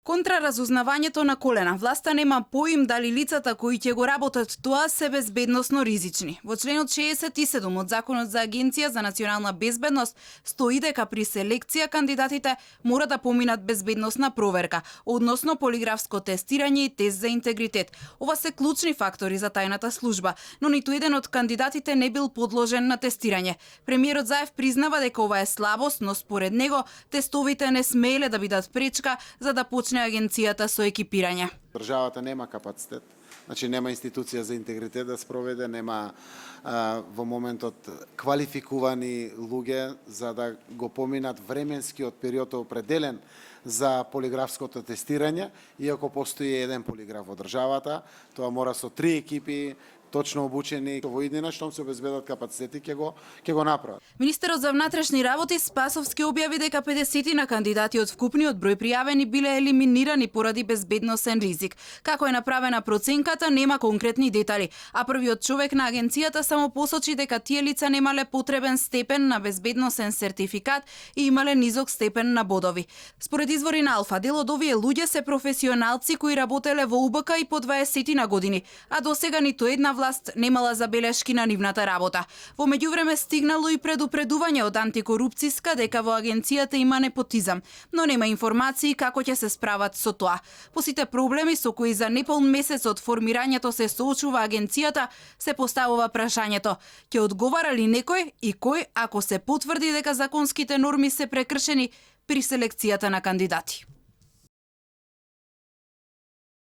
Контра разузнавањето на колена, власта нема поим дали лицата кои ќе го работат тоа се безбедносно ризични. Во членот 67 од Законот за Агенција за национална безбедност стои дека при селекција кандидатите мора да поминат безбедносна проверка, односно полиграфско тестирање и тест за интегритет. Ова се клучни фактори за тајната служба, но ниту еден од кандидатите не бил подложен на тестирање. Премиерот Заев признава дека ова е слабост, но според него тестовите не смееле да бидат пречка за да почне агенцијата со екипирање. Државата нема капацитет, значи нема институција за интегритет да спроведе, нема во моментот квалификувани луѓе за да го поминат временскиот период определен за полиграфското тестирање, иако постои еден полиграф во државата, тоа мора со 3 екипи точно обучени во иднина, штом се обезбедат капацитети ќе го направат. Министерот за внатрешни работи Спасовски објави дека 50 на кандидати од вкупниот број пријавени биле елиминирани поради безбедносен ризик. Како е направена проценката, нема конкретни детали, а првиот човек на агенцијата само посочи дека тие лица немале потребен степен на безбедносен сертификат и имале низок степен на бодови. Според извори на Алфа, дел од овие луѓе се професионалци кои работеле во УБК и по 20 на години, а досега ниту една власт немала забелешки на нивната работа. Во меѓувреме стигнало и предупредување од антикорупцијска дека во агенцијата има непотизам, но нема информации како ќе се справат со тоа. По сите проблеми со кои за неполн месец од формирањето се соочува агенцијата, се поставува прашањето: ќе одговара ли некој и кој ако се потврди дека законските норми се прекршени при селекцијата на кандидати?